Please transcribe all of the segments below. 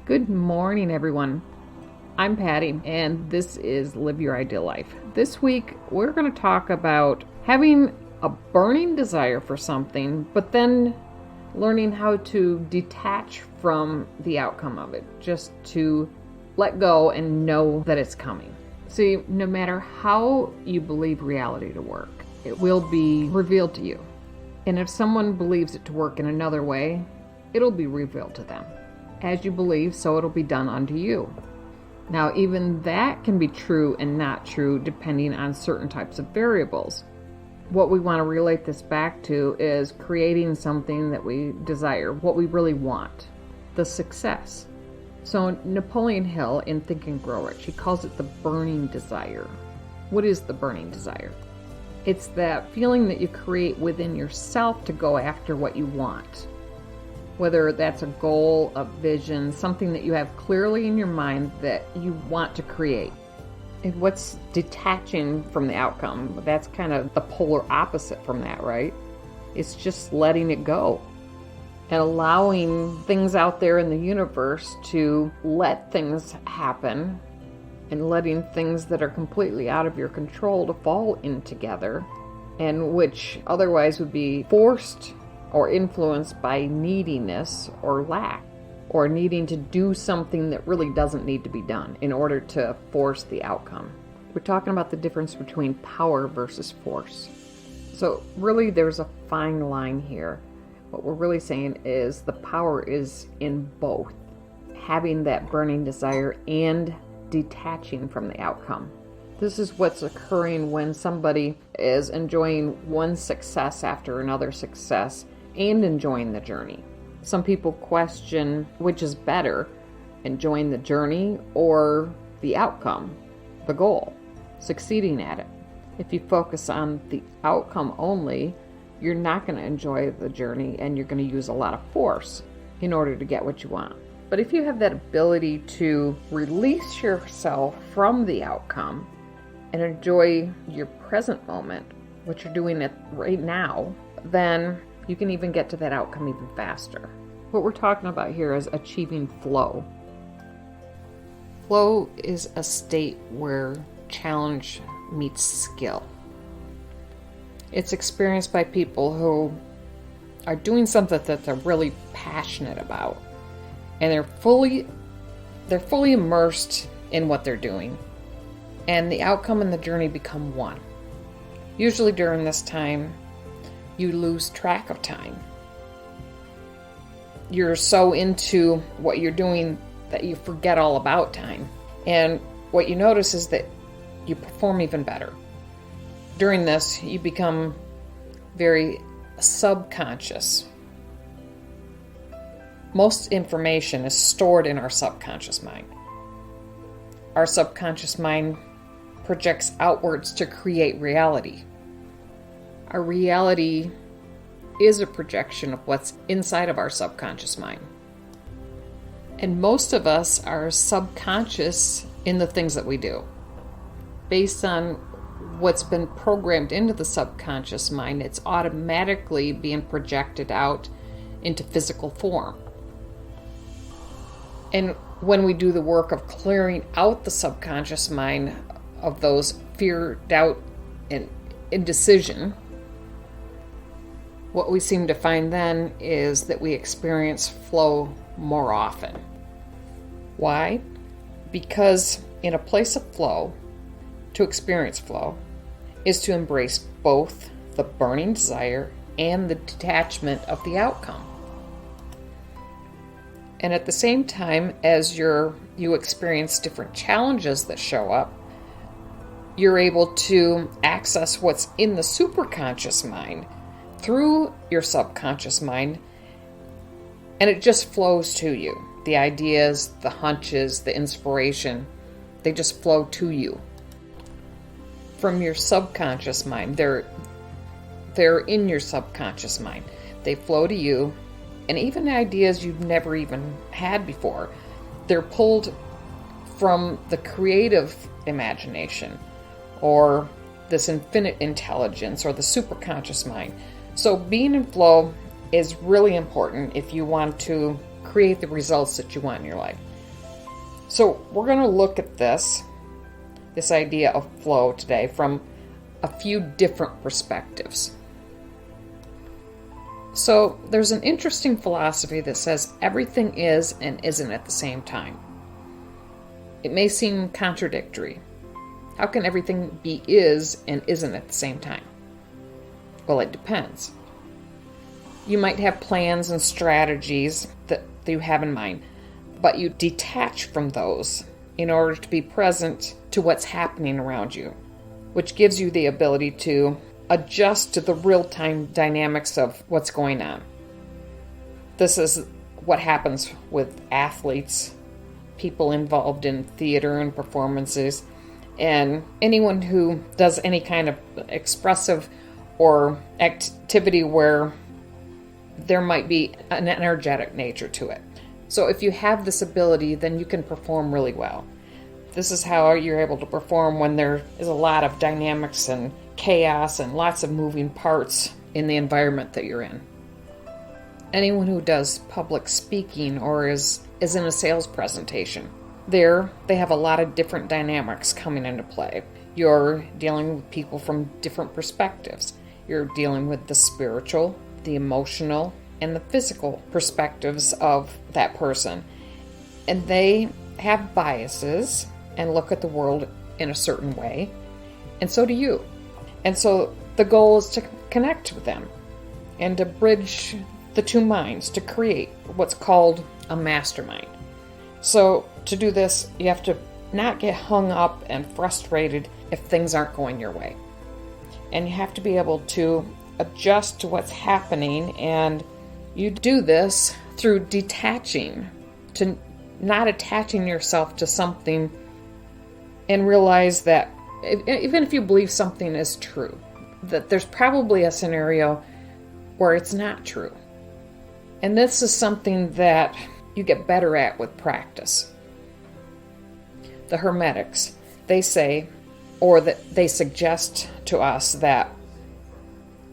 Good morning, everyone. I'm Patty, and this is Live Your Ideal Life. This week, we're going to talk about having a burning desire for something, but then learning how to detach from the outcome of it, just to let go and know that it's coming. See, no matter how you believe reality to work, it will be revealed to you. And if someone believes it to work in another way, it'll be revealed to them. As you believe, so it'll be done unto you. Now, even that can be true and not true depending on certain types of variables. What we want to relate this back to is creating something that we desire, what we really want, the success. So Napoleon Hill in Think and Grow Rich, he calls it the burning desire. What is the burning desire? It's that feeling that you create within yourself to go after what you want. Whether that's a goal, a vision, something that you have clearly in your mind that you want to create. And what's detaching from the outcome? That's kind of the polar opposite from that, right? It's just letting it go and allowing things out there in the universe to let things happen and letting things that are completely out of your control to fall in together and which otherwise would be forced or influenced by neediness or lack, or needing to do something that really doesn't need to be done in order to force the outcome. We're talking about the difference between power versus force. So really there's a fine line here. What we're really saying is the power is in both, having that burning desire and detaching from the outcome. This is what's occurring when somebody is enjoying one success after another success and enjoying the journey. Some people question which is better, enjoying the journey or the outcome, the goal, succeeding at it. If you focus on the outcome only, you're not going to enjoy the journey and you're going to use a lot of force in order to get what you want. But if you have that ability to release yourself from the outcome and enjoy your present moment, what you're doing it right now, then you can even get to that outcome even faster. What we're talking about here is achieving flow. Flow is a state where challenge meets skill. It's experienced by people who are doing something that they're really passionate about, and they're fully immersed in what they're doing, and the outcome and the journey become one. Usually during this time, you lose track of time. You're so into what you're doing that you forget all about time. And what you notice is that you perform even better. During this, you become very subconscious. Most information is stored in our subconscious mind. Our subconscious mind projects outwards to create reality. Our reality is a projection of what's inside of our subconscious mind. And most of us are subconscious in the things that we do. Based on what's been programmed into the subconscious mind, it's automatically being projected out into physical form. And when we do the work of clearing out the subconscious mind of those fear, doubt, and indecision, what we seem to find then is that we experience flow more often. Why? Because in a place of flow, to experience flow, is to embrace both the burning desire and the detachment of the outcome. And at the same time as you experience different challenges that show up, you're able to access what's in the superconscious mind through your subconscious mind, and it just flows to you. The ideas, the hunches, the inspiration, they just flow to you from your subconscious mind. They're in your subconscious mind. They flow to you, and even ideas you've never even had before, they're pulled from the creative imagination or this infinite intelligence or the superconscious mind. So being in flow is really important if you want to create the results that you want in your life. So we're going to look at this idea of flow today from a few different perspectives. So there's an interesting philosophy that says everything is and isn't at the same time. It may seem contradictory. How can everything be is and isn't at the same time? Well, it depends. You might have plans and strategies that you have in mind, but you detach from those in order to be present to what's happening around you, which gives you the ability to adjust to the real-time dynamics of what's going on. This is what happens with athletes, people involved in theater and performances, and anyone who does any kind of expressive or activity where there might be an energetic nature to it. So if you have this ability, then you can perform really well. This is how you're able to perform when there is a lot of dynamics and chaos and lots of moving parts in the environment that you're in. Anyone who does public speaking or is in a sales presentation, they have a lot of different dynamics coming into play. You're dealing with people from different perspectives. You're dealing with the spiritual, the emotional, and the physical perspectives of that person. And they have biases and look at the world in a certain way, and so do you. And so the goal is to connect with them and to bridge the two minds to create what's called a mastermind. So to do this, you have to not get hung up and frustrated if things aren't going your way. And you have to be able to adjust to what's happening, and you do this through detaching, to not attaching yourself to something, and realize that even if you believe something is true, that there's probably a scenario where it's not true. And this is something that you get better at with practice. The Hermetics, they say, or that they suggest to us that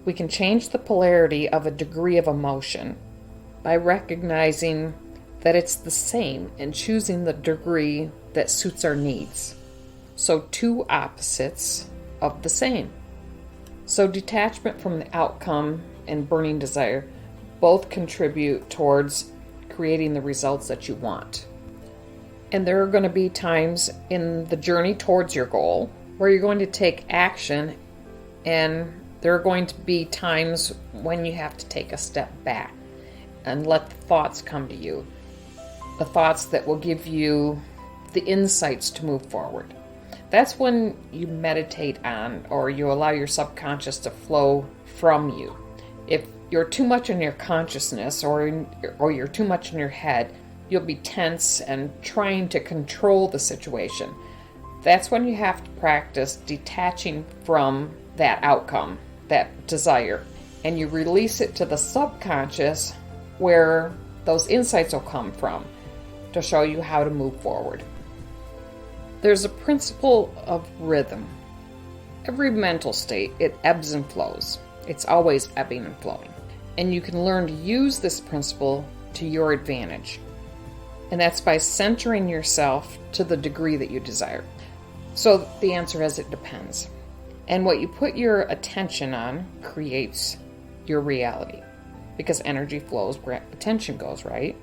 we can change the polarity of a degree of emotion by recognizing that it's the same and choosing the degree that suits our needs. So two opposites of the same. So detachment from the outcome and burning desire both contribute towards creating the results that you want. And there are going to be times in the journey towards your goal where you're going to take action, and there are going to be times when you have to take a step back and let the thoughts come to you. The thoughts that will give you the insights to move forward. That's when you meditate on, or you allow your subconscious to flow from you. If you're too much in your consciousness or you're too much in your head, you'll be tense and trying to control the situation. That's when you have to practice detaching from that outcome, that desire, and you release it to the subconscious where those insights will come from to show you how to move forward. There's a principle of rhythm. Every mental state, it ebbs and flows. It's always ebbing and flowing. And you can learn to use this principle to your advantage. And that's by centering yourself to the degree that you desire. So the answer is it depends. And what you put your attention on creates your reality. Because energy flows where attention goes, right?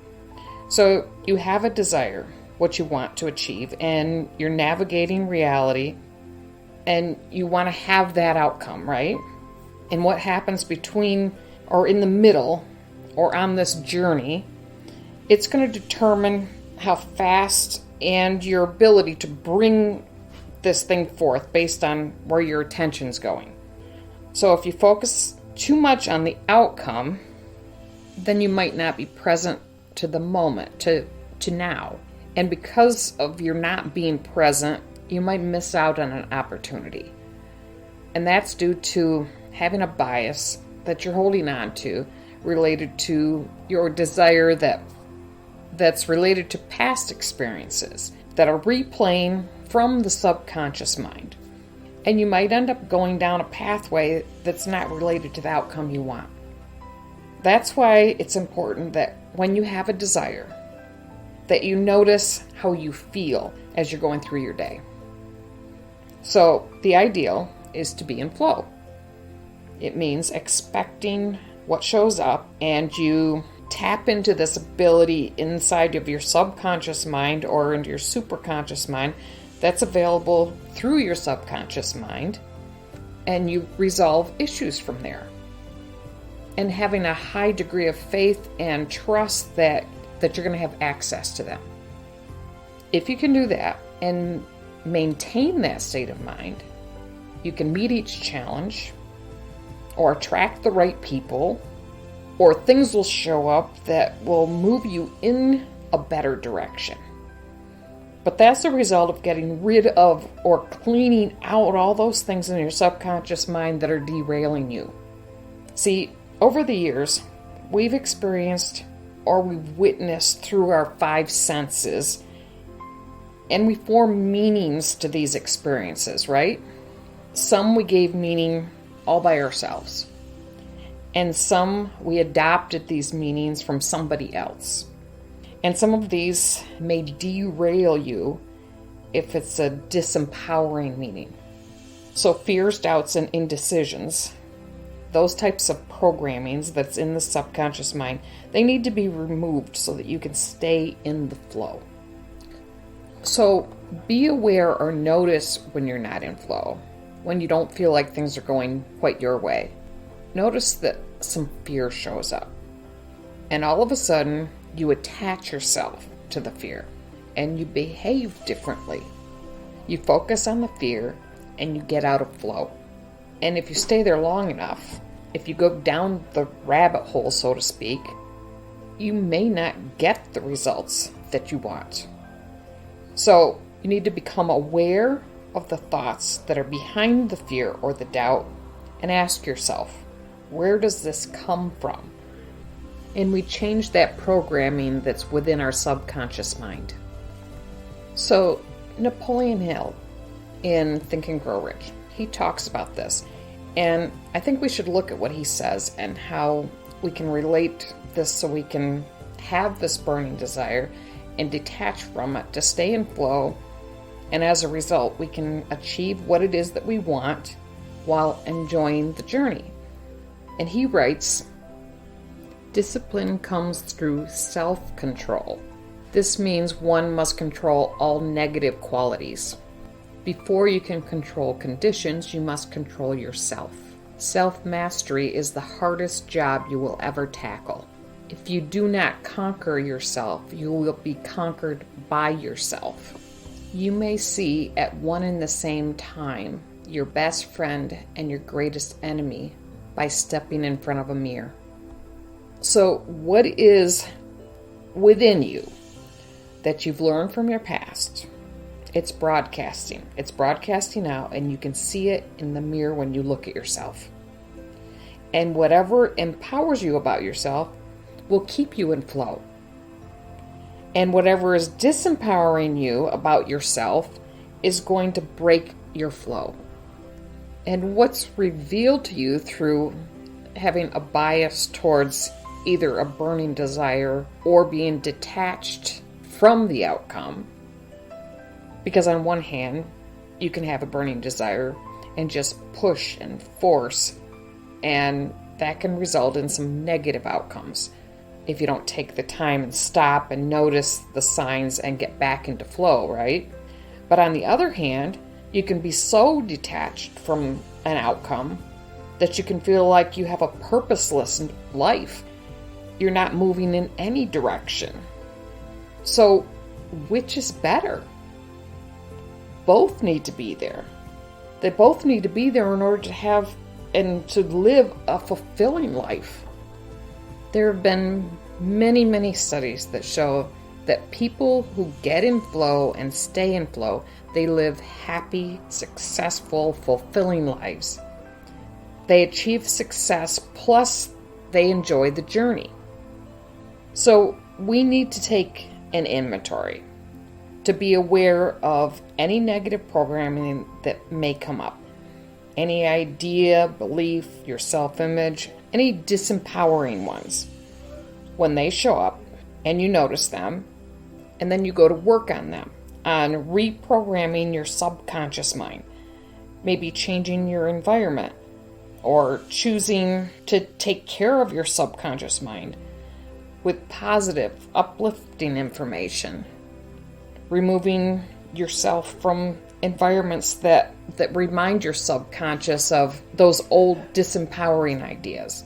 So you have a desire, what you want to achieve, and you're navigating reality, and you want to have that outcome, right? And what happens between or in the middle or on this journey, it's going to determine how fast and your ability to bring this thing forth based on where your attention's going. So if you focus too much on the outcome, then you might not be present to the moment, to now. And because of your not being present, you might miss out on an opportunity. And that's due to having a bias that you're holding on to related to your desire that's related to past experiences that are replaying from the subconscious mind. And you might end up going down a pathway that's not related to the outcome you want. That's why it's important that when you have a desire, that you notice how you feel as you're going through your day. So the ideal is to be in flow. It means expecting what shows up, and you tap into this ability inside of your subconscious mind or into your superconscious mind that's available through your subconscious mind, and you resolve issues from there. And having a high degree of faith and trust that you're going to have access to them. If you can do that and maintain that state of mind, you can meet each challenge or attract the right people, or things will show up that will move you in a better direction. But that's the result of getting rid of or cleaning out all those things in your subconscious mind that are derailing you. See, over the years, we've experienced or we've witnessed through our five senses, and we form meanings to these experiences, right? Some we gave meaning all by ourselves, and some we adopted these meanings from somebody else. And some of these may derail you if it's a disempowering meaning. So fears, doubts, and indecisions, those types of programmings that's in the subconscious mind, they need to be removed so that you can stay in the flow. So be aware or notice when you're not in flow, when you don't feel like things are going quite your way. Notice that some fear shows up, and all of a sudden you attach yourself to the fear and you behave differently. You focus on the fear and you get out of flow. And if you stay there long enough, if you go down the rabbit hole, so to speak, you may not get the results that you want. So you need to become aware of the thoughts that are behind the fear or the doubt and ask yourself, where does this come from? And we change that programming that's within our subconscious mind. So Napoleon Hill in Think and Grow Rich, he talks about this. And I think we should look at what he says and how we can relate this so we can have this burning desire and detach from it to stay in flow. And as a result, we can achieve what it is that we want while enjoying the journey. And he writes, discipline comes through self-control. This means one must control all negative qualities. Before you can control conditions, you must control yourself. Self-mastery is the hardest job you will ever tackle. If you do not conquer yourself, you will be conquered by yourself. You may see at one and the same time your best friend and your greatest enemy by stepping in front of a mirror. So what is within you that you've learned from your past? It's broadcasting. It's broadcasting out, and you can see it in the mirror when you look at yourself. And whatever empowers you about yourself will keep you in flow. And whatever is disempowering you about yourself is going to break your flow. And what's revealed to you through having a bias towards either a burning desire or being detached from the outcome, because on one hand, you can have a burning desire and just push and force, and that can result in some negative outcomes if you don't take the time and stop and notice the signs and get back into flow, right? But on the other hand, you can be so detached from an outcome that you can feel like you have a purposeless life. You're not moving in any direction. So, which is better? Both need to be there. They both need to be there in order to have and to live a fulfilling life. There have been many, many studies that show that people who get in flow and stay in flow, they live happy, successful, fulfilling lives. They achieve success, plus they enjoy the journey. So we need to take an inventory to be aware of any negative programming that may come up. Any idea, belief, your self-image, any disempowering ones. When they show up and you notice them, And then you go to work on them, on reprogramming your subconscious mind, maybe changing your environment, or choosing to take care of your subconscious mind with positive, uplifting information, removing yourself from environments that remind your subconscious of those old disempowering ideas.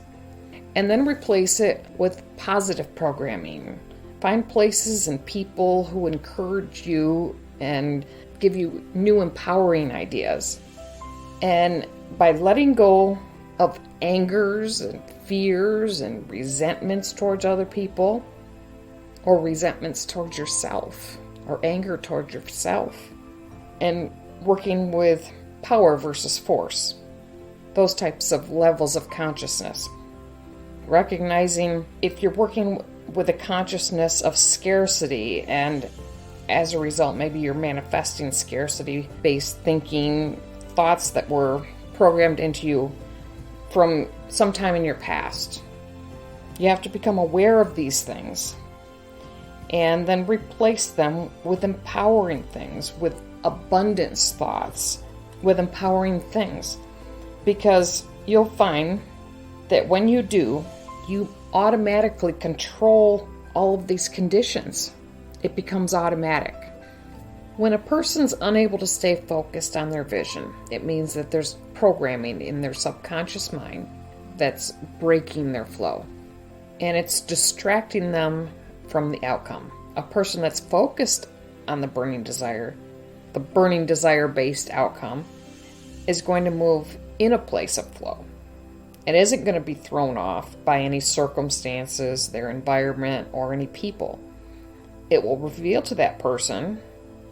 And then replace it with positive programming. Find places and people who encourage you and give you new empowering ideas. And by letting go of angers and fears and resentments towards other people, or resentments towards yourself, or anger towards yourself, and working with power versus force, those types of levels of consciousness. Recognizing if you're working with a consciousness of scarcity, and as a result, maybe you're manifesting scarcity-based thinking, thoughts that were programmed into you from some time in your past. You have to become aware of these things and then replace them with empowering things, with abundance thoughts, with empowering things. Because you'll find that when you do, you automatically control all of these conditions. It becomes automatic. When a person's unable to stay focused on their vision, it means that there's programming in their subconscious mind that's breaking their flow. And it's distracting them from the outcome. A person that's focused on the burning desire-based outcome, is going to move in a place of flow. It isn't going to be thrown off by any circumstances, their environment, or any people. It will reveal to that person,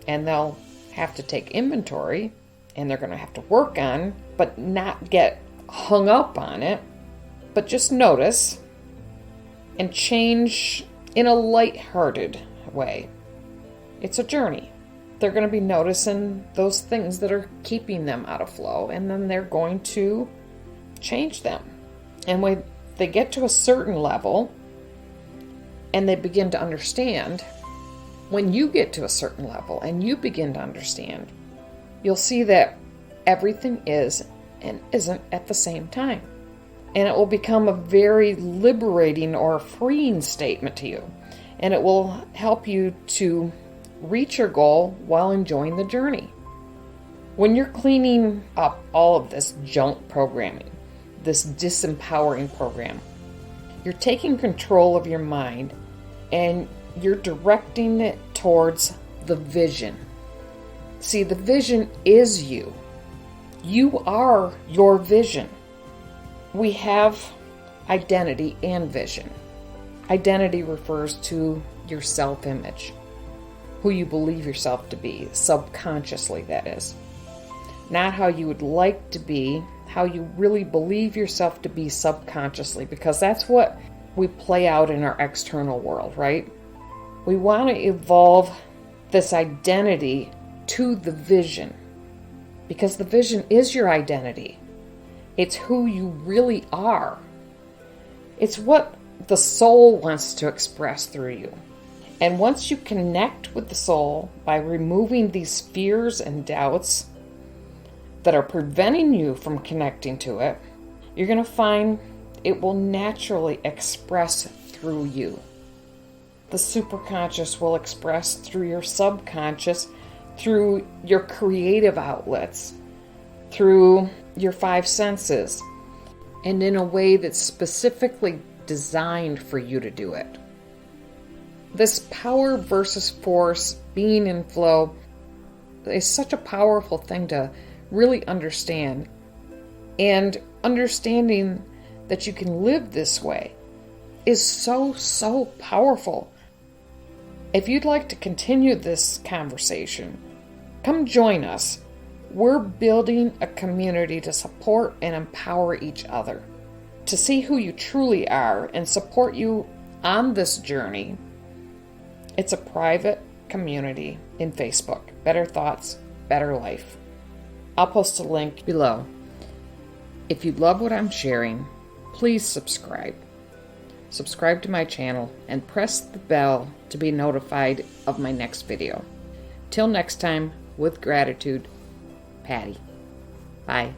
and they'll have to take inventory, and they're going to have to work on, but not get hung up on it, but just notice and change in a lighthearted way. It's a journey. They're going to be noticing those things that are keeping them out of flow, and then they're going to change them. And when they get to a certain level and they begin to understand, when you get to a certain level and you begin to understand, you'll see that everything is and isn't at the same time. And it will become a very liberating or freeing statement to you. And it will help you to reach your goal while enjoying the journey. When you're cleaning up all of this junk programming, this disempowering program, you're taking control of your mind and you're directing it towards the vision. See, the vision is you. You are your vision. We have identity and vision. Identity refers to your self-image, who you believe yourself to be, subconsciously, that is. Not how you would like to be, how you really believe yourself to be subconsciously, because that's what we play out in our external world, right? We want to evolve this identity to the vision, because the vision is your identity. It's who you really are. It's what the soul wants to express through you. And once you connect with the soul by removing these fears and doubts that are preventing you from connecting to it, you're going to find it will naturally express through you. The superconscious will express through your subconscious, through your creative outlets, through your five senses, and in a way that's specifically designed for you to do it. This power versus force, being in flow, is such a powerful thing to really understand. And understanding that you can live this way is so powerful. If you'd like to continue this conversation, come join us. We're building a community to support and empower each other, to see who you truly are and support you on this journey. It's a private community in Facebook. Better Thoughts, Better Life. I'll post a link below. If you love what I'm sharing, please subscribe. subscribe to my channel, and press the bell to be notified of my next video. Till next time, with gratitude, Patty. Bye.